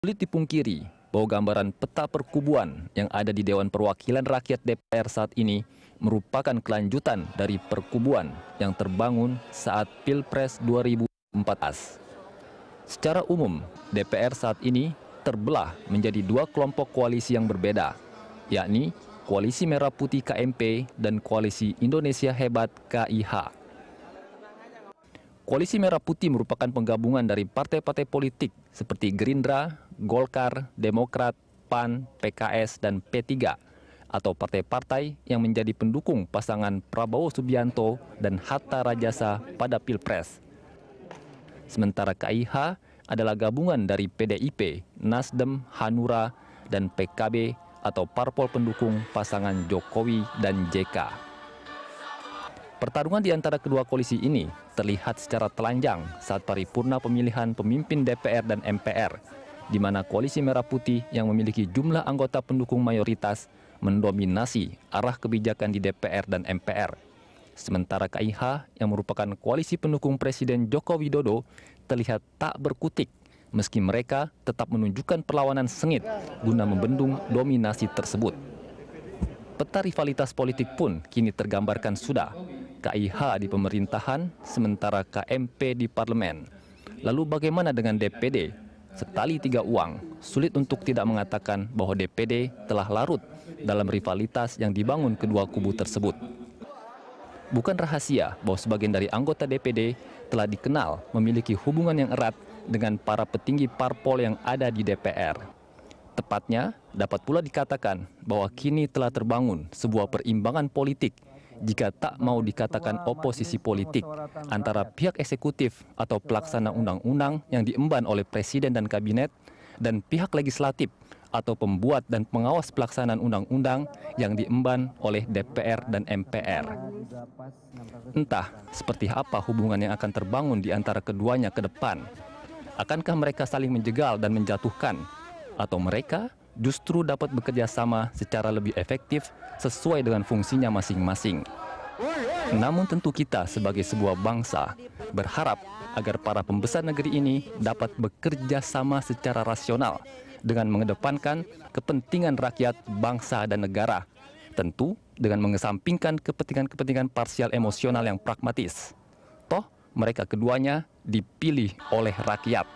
Sulit dipungkiri bahwa gambaran peta perkubuan yang ada di Dewan Perwakilan Rakyat DPR saat ini merupakan kelanjutan dari perkubuan yang terbangun saat Pilpres 2014. Secara umum, DPR saat ini terbelah menjadi dua kelompok koalisi yang berbeda, yakni Koalisi Merah Putih KMP dan Koalisi Indonesia Hebat KIH. Koalisi Merah Putih merupakan penggabungan dari partai-partai politik seperti Gerindra, Golkar, Demokrat, PAN, PKS, dan P3, atau partai-partai yang menjadi pendukung pasangan Prabowo Subianto dan Hatta Rajasa pada Pilpres. Sementara KIH adalah gabungan dari PDIP, Nasdem, Hanura, dan PKB atau parpol pendukung pasangan Jokowi dan JK. Pertarungan di antara kedua koalisi ini terlihat secara telanjang saat paripurna pemilihan pemimpin DPR dan MPR, di mana Koalisi Merah Putih yang memiliki jumlah anggota pendukung mayoritas mendominasi arah kebijakan di DPR dan MPR. Sementara KIH yang merupakan koalisi pendukung Presiden Joko Widodo terlihat tak berkutik, meski mereka tetap menunjukkan perlawanan sengit guna membendung dominasi tersebut. Peta rivalitas politik pun kini tergambarkan sudah. KIH di pemerintahan, sementara KMP di parlemen. Lalu bagaimana dengan DPD? Setali tiga uang, sulit untuk tidak mengatakan bahwa DPD telah larut dalam rivalitas yang dibangun kedua kubu tersebut. Bukan rahasia bahwa sebagian dari anggota DPD telah dikenal memiliki hubungan yang erat dengan para petinggi parpol yang ada di DPR. Tepatnya, dapat pula dikatakan bahwa kini telah terbangun sebuah perimbangan politik jika tak mau dikatakan oposisi politik antara pihak eksekutif atau pelaksana undang-undang yang diemban oleh Presiden dan Kabinet dan pihak legislatif atau pembuat dan pengawas pelaksanaan undang-undang yang diemban oleh DPR dan MPR. Entah seperti apa hubungan yang akan terbangun di antara keduanya ke depan. Akankah mereka saling menjegal dan menjatuhkan? Atau mereka justru dapat bekerja sama secara lebih efektif sesuai dengan fungsinya masing-masing. Namun tentu kita sebagai sebuah bangsa berharap agar para pembesar negeri ini dapat bekerja sama secara rasional dengan mengedepankan kepentingan rakyat, bangsa, dan negara. Tentu dengan mengesampingkan kepentingan-kepentingan parsial emosional yang pragmatis. Toh mereka keduanya dipilih oleh rakyat.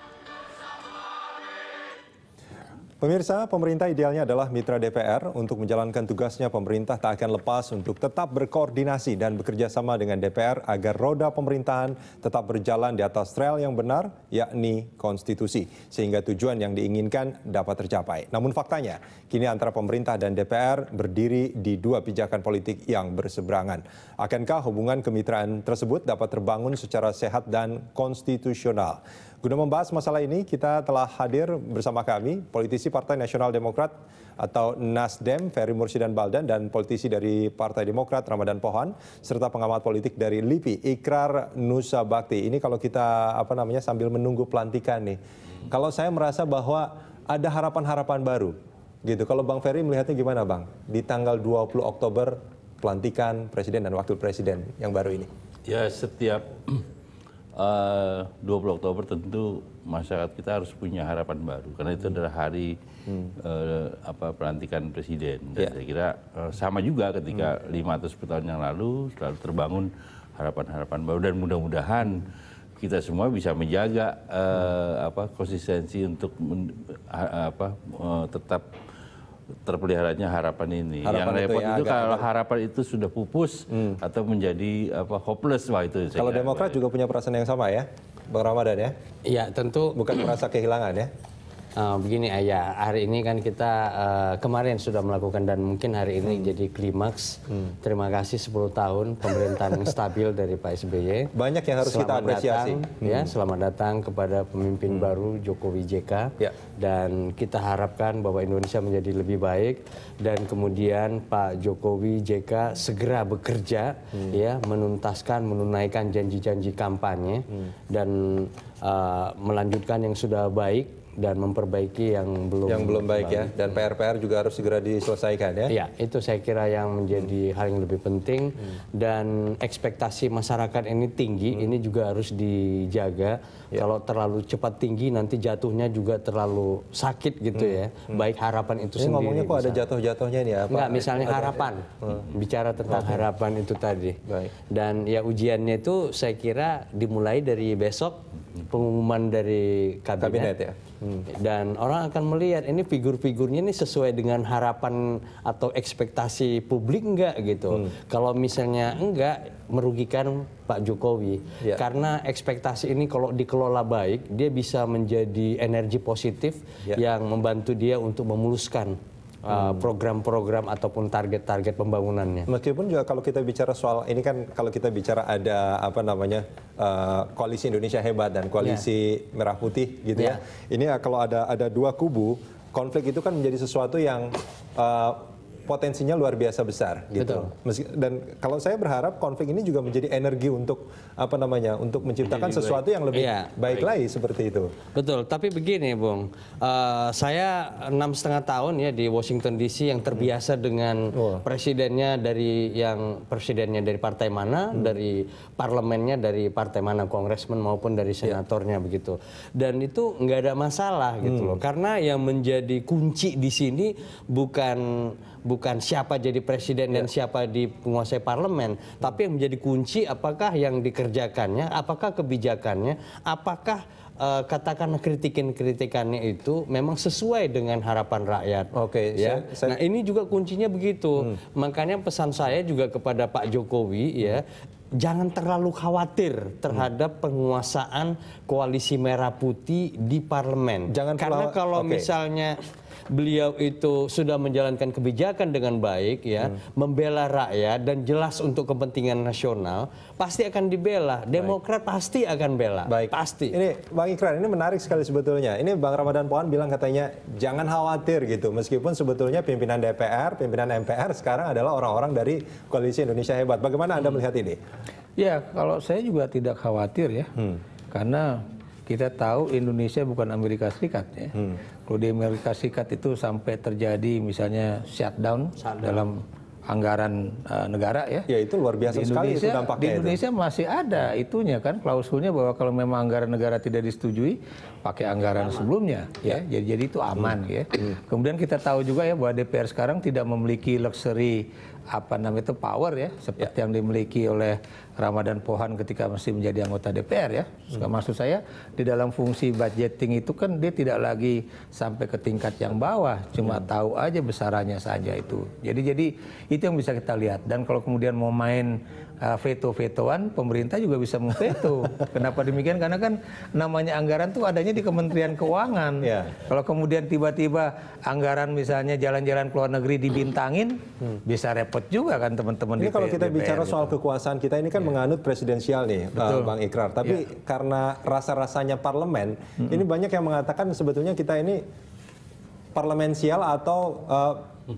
Pemirsa, pemerintah idealnya adalah mitra DPR. Untuk menjalankan tugasnya, pemerintah tak akan lepas untuk tetap berkoordinasi dan bekerja sama dengan DPR agar roda pemerintahan tetap berjalan di atas rel yang benar, yakni konstitusi, sehingga tujuan yang diinginkan dapat tercapai. Namun faktanya, kini antara pemerintah dan DPR berdiri di dua pijakan politik yang berseberangan. Akankah hubungan kemitraan tersebut dapat terbangun secara sehat dan konstitusional? Guna membahas masalah ini, kita telah hadir bersama kami, politisi Partai Nasional Demokrat atau Nasdem, Ferry Mursidan Baldan, dan politisi dari Partai Demokrat, Ramadan Pohan, serta pengamat politik dari LIPI, Ikrar Nusa Bakti. Ini kalau kita sambil menunggu pelantikan nih. Kalau saya merasa bahwa ada harapan-harapan baru, gitu. Kalau Bang Ferry melihatnya gimana, Bang? Di tanggal 20 Oktober pelantikan Presiden dan Wakil Presiden yang baru ini. Ya, setiap 20 Oktober tentu masyarakat kita harus punya harapan baru karena itu adalah hari pelantikan presiden. Dan saya kira sama juga ketika 5 atau 10 tahun yang lalu selalu terbangun harapan-harapan baru dan mudah-mudahan kita semua bisa menjaga konsistensi untuk tetap terpeliharanya harapan ini. Yang repot itu kalau harapan itu sudah pupus atau menjadi hopeless, wah itu. Kalau Demokrat juga punya perasaan yang sama ya, Bang Ramadan ya? Iya tentu. Bukan merasa kehilangan ya? Begini ya, hari ini kan kita kemarin sudah melakukan dan mungkin hari ini jadi klimaks. Terima kasih 10 tahun pemerintahan yang stabil dari Pak SBY. Banyak yang harus kita apresiasi. Selamat datang kepada pemimpin baru Jokowi JK. Dan kita harapkan bahwa Indonesia menjadi lebih baik dan kemudian Pak Jokowi JK segera bekerja menunaikan janji-janji kampanye dan melanjutkan yang sudah baik dan memperbaiki yang belum baik ya, dan PR-PR juga harus segera diselesaikan ya. Ya, itu saya kira yang menjadi hal yang lebih penting, dan ekspektasi masyarakat ini tinggi, ini juga harus dijaga. Kalau terlalu cepat tinggi nanti jatuhnya juga terlalu sakit gitu ya. Baik harapan itu Ini sendiri. ngomongnya kok ada jatuh-jatuhnya nih apa? Enggak, misalnya harapan. Bicara tentang harapan itu tadi. Baik. Dan ya ujiannya itu saya kira dimulai dari besok pengumuman dari kabinet ya. Dan orang akan melihat ini figur-figurnya ini sesuai dengan harapan atau ekspektasi publik enggak gitu. Kalau misalnya enggak, merugikan Pak Jokowi. Karena ekspektasi ini kalau dikelola baik, dia bisa menjadi energi positif yang membantu dia untuk memuluskan program-program ataupun target-target pembangunannya. Meskipun juga kalau kita bicara soal ini kan, kalau kita bicara ada apa namanya koalisi Indonesia Hebat dan koalisi Merah Putih gitu ya. Ini kalau ada dua kubu, konflik itu kan menjadi sesuatu yang potensinya luar biasa besar gitu. Dan kalau saya berharap konflik ini juga menjadi energi untuk apa namanya, untuk menciptakan sesuatu yang lebih baik lagi seperti itu. Betul. Tapi begini, Bung, saya 6,5 tahun ya di Washington DC yang terbiasa dengan presidennya dari partai mana, dari parlemennya dari partai mana, kongresmen maupun dari senatornya begitu. Dan itu nggak ada masalah gitu loh. Karena yang menjadi kunci di sini bukan siapa jadi presiden dan siapa di penguasai parlemen, tapi yang menjadi kunci apakah yang dikerjakannya, apakah kebijakannya, apakah katakanlah kritikannya itu memang sesuai dengan harapan rakyat. Oke, ya. Nah, ini juga kuncinya begitu. Makanya pesan saya juga kepada Pak Jokowi ya, jangan terlalu khawatir terhadap penguasaan koalisi Merah Putih di parlemen. Karena kalau misalnya beliau itu sudah menjalankan kebijakan dengan baik ya, membela rakyat dan jelas untuk kepentingan nasional, pasti akan dibela. Demokrat pasti akan bela. Pasti. Ini Bang Ikrar, ini menarik sekali sebetulnya. Ini Bang Ramadan Pohan bilang katanya jangan khawatir gitu. Meskipun sebetulnya pimpinan DPR, pimpinan MPR sekarang adalah orang-orang dari Koalisi Indonesia Hebat. Bagaimana Anda melihat ini? Ya, kalau saya juga tidak khawatir ya. Karena kita tahu Indonesia bukan Amerika Serikat ya. Kalau di Amerika Serikat itu sampai terjadi misalnya shutdown dalam anggaran negara ya. Ya itu luar biasa sekali itu dampaknya. Di Indonesia masih ada itunya kan, klausulnya bahwa kalau memang anggaran negara tidak disetujui, pakai anggaran sebelumnya ya. Jadi itu aman ya. Kemudian kita tahu juga ya bahwa DPR sekarang tidak memiliki luxury apa namanya itu power ya, seperti yang dimiliki oleh Ramadan Pohan ketika masih menjadi anggota DPR ya. Maksud saya di dalam fungsi budgeting itu kan dia tidak lagi sampai ke tingkat yang bawah, cuma tahu aja besarannya saja itu. Jadi itu yang bisa kita lihat. Dan kalau kemudian mau main veto-vetoan, pemerintah juga bisa memveto. Kenapa demikian? Karena kan namanya anggaran tuh adanya di Kementerian Keuangan. Kalau kemudian tiba-tiba anggaran misalnya jalan-jalan ke luar negeri dibintangin, bisa repot juga kan teman-teman. Ini kalau kita bicara soal kekuasaan kita ini kan menganut presidensial nih, Bang Ikrar. Tapi karena rasa-rasanya parlemen, ini banyak yang mengatakan sebetulnya kita ini parlemensial atau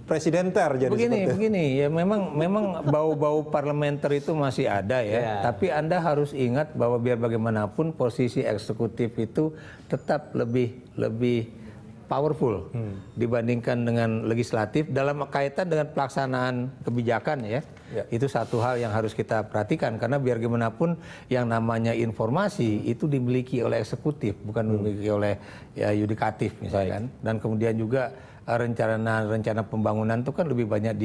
presidenter. Jadi begini ya, memang bau-bau parlementer itu masih ada ya. Tapi Anda harus ingat bahwa biar bagaimanapun posisi eksekutif itu tetap lebih powerful dibandingkan dengan legislatif dalam kaitan dengan pelaksanaan kebijakan ya. Itu satu hal yang harus kita perhatikan, karena biar gimana pun yang namanya informasi itu dimiliki oleh eksekutif, bukan dimiliki oleh yudikatif misalkan. Dan kemudian juga rencana pembangunan itu kan lebih banyak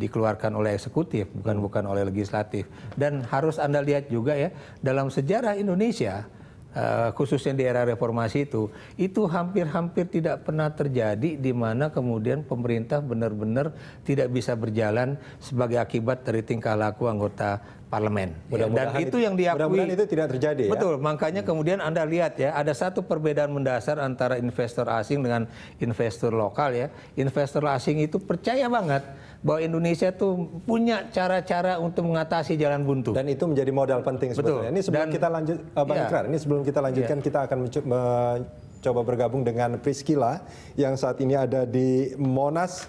dikeluarkan oleh eksekutif, bukan oleh legislatif. Dan harus Anda lihat juga ya, dalam sejarah Indonesia khususnya di era reformasi itu hampir-hampir tidak pernah terjadi di mana kemudian pemerintah benar-benar tidak bisa berjalan sebagai akibat dari tingkah laku anggota parlemen. Dan itu yang diakui. Mudah-mudahan itu tidak terjadi. Betul, makanya kemudian Anda lihat ya, ada satu perbedaan mendasar antara investor asing dengan investor lokal ya. Investor asing itu percaya banget bahwa Indonesia tuh punya cara-cara untuk mengatasi jalan buntu. Dan itu menjadi modal penting sebetulnya. Ini sebelum kita lanjut, Bang Ikrar, ini sebelum kita lanjutkan, kita akan mencoba bergabung dengan Priscilla yang saat ini ada di Monas.